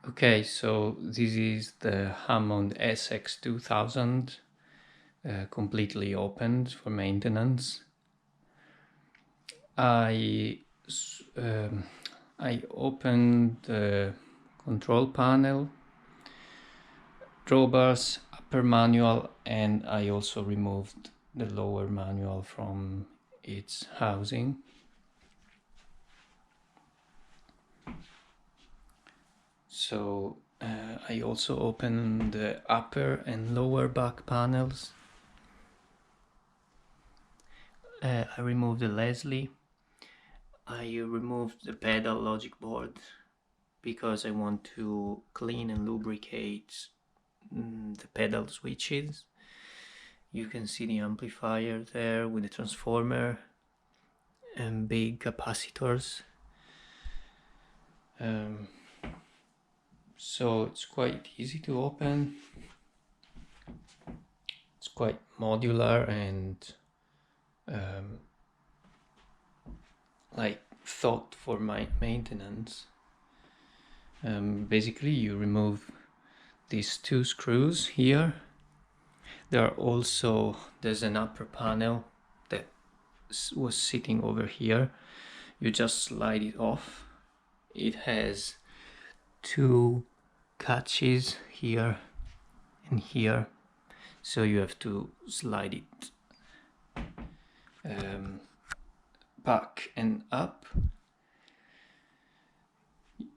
Okay, so this is the Hammond SX-2000, completely opened for maintenance. I opened the control panel, drawbars, upper manual, and I also removed the lower manual from its housing. So I also opened the upper and lower back panels. I removed the Leslie. I removed the pedal logic board because I want to clean and lubricate the pedal switches. You can see the amplifier there with the transformer and big capacitors. So it's quite easy to open. It's quite modular and like thought for my maintenance. Basically you remove these two screws here. There's an upper panel that was sitting over here. You just slide it off. It has two catches here and here, so you have to slide it back and up.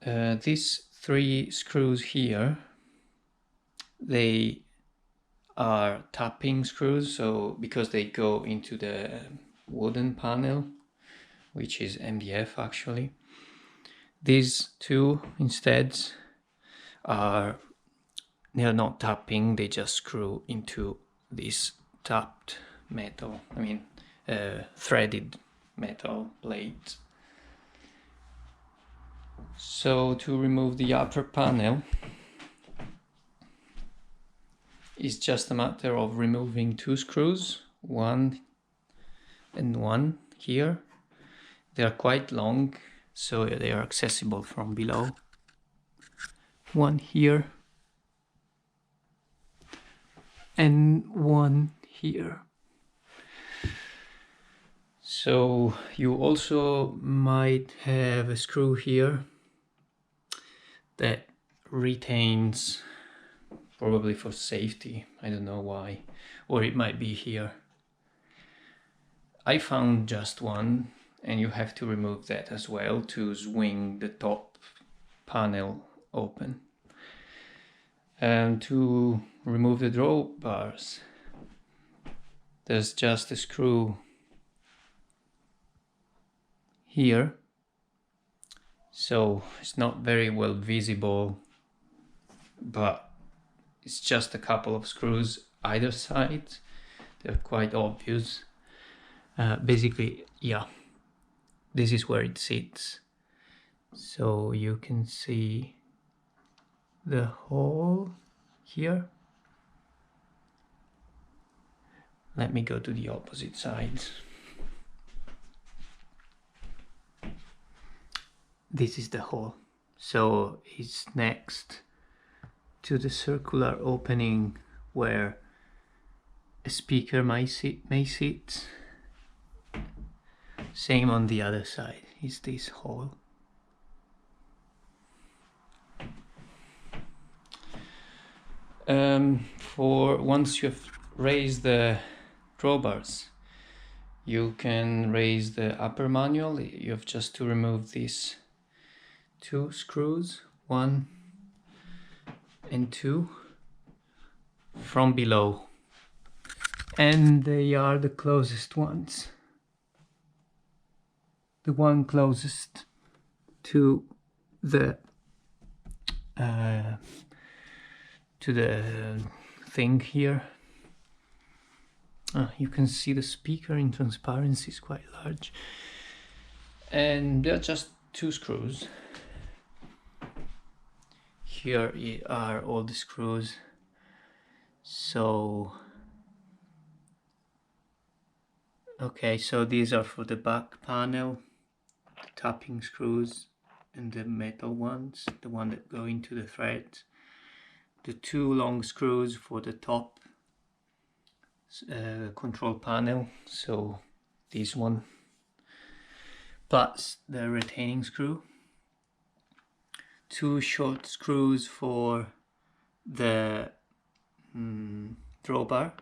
These three screws here, they are tapping screws, so because they go into the wooden panel, which is MDF actually. These two instead they're not tapping, they just screw into this tapped metal, threaded metal plate. So to remove the upper panel, it's just a matter of removing two screws, one and one here. They are quite long, so they are accessible from below. One here and one here. So you also might have a screw here that retains, probably for safety, I don't know why, or it might be here. I found just one, and you have to remove that as well to swing the top panel open. And to remove the drawbars, there's just a screw here, so it's not very well visible, but it's just a couple of screws either side. They're quite obvious. Basically, yeah, this is where it sits, so you can see the hole here. Let me go to the opposite side. This is the hole, so it's next to the circular opening where a speaker may sit. Same on the other side, is this hole. For once you've raised the drawbars, you can raise the upper manual. You have just to remove these two screws, 1 and 2, from below, and they are the closest ones. The one closest to the thing here. You can see the speaker in transparency is quite large, and they're just two screws. Here are all the screws. So okay, so these are for the back panel, the tapping screws, and the metal ones, the one that go into the threads, the two long screws for the top control panel, so this one, plus the retaining screw, two short screws for the drawbar,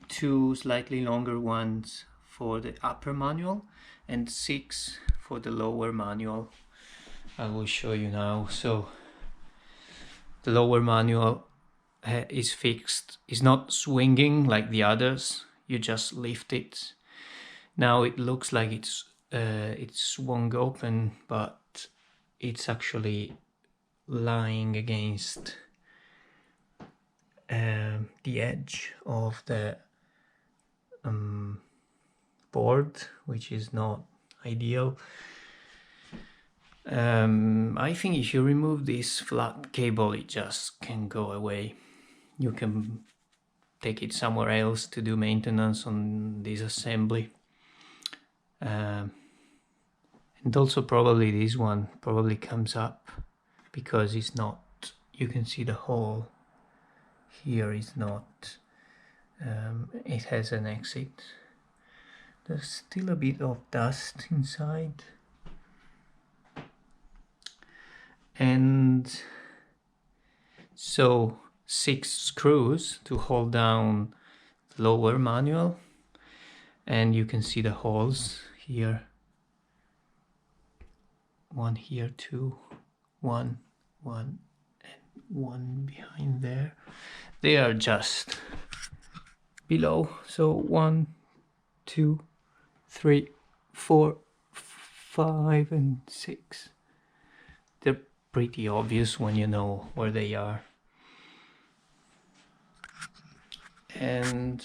two slightly longer ones for the upper manual, and 6 for the lower manual. I will show you now. So the lower manual is fixed, is not swinging like the others, you just lift it. Now it looks like it's swung open, but it's actually lying against the edge of the board, which is not ideal. I think if you remove this flat cable, it just can go away. You can take it somewhere else to do maintenance on this assembly. And also probably this one probably comes up because it's not, you can see the hole here is not, it has an exit. There's still a bit of dust inside. And so 6 screws to hold down the lower manual, and you can see the holes here. One here, 2, 1, and 1 behind there. They are just below. So 1, 2, 3, 4, 5, and 6. They're pretty obvious when you know where they are. And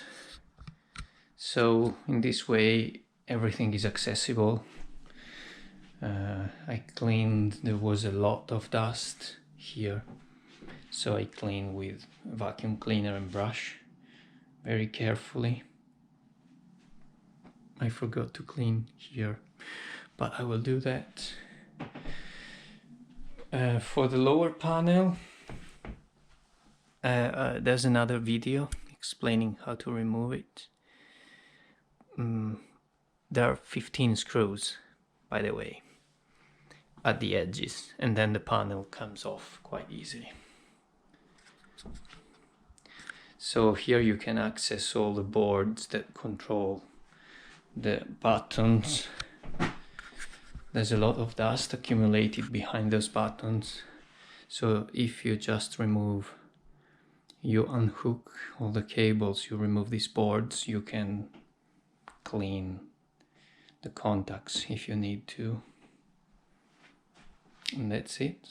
so in this way everything is accessible. I cleaned, there was a lot of dust here, so I cleaned with vacuum cleaner and brush very carefully. I forgot to clean here, but I will do that. For the lower panel, there's another video explaining how to remove it. There are 15 screws, by the way, at the edges, and then the panel comes off quite easily. So here you can access all the boards that control the buttons. There's a lot of dust accumulated behind those buttons, so if you just remove, you unhook all the cables, you remove these boards, you can clean the contacts if you need to. And that's it.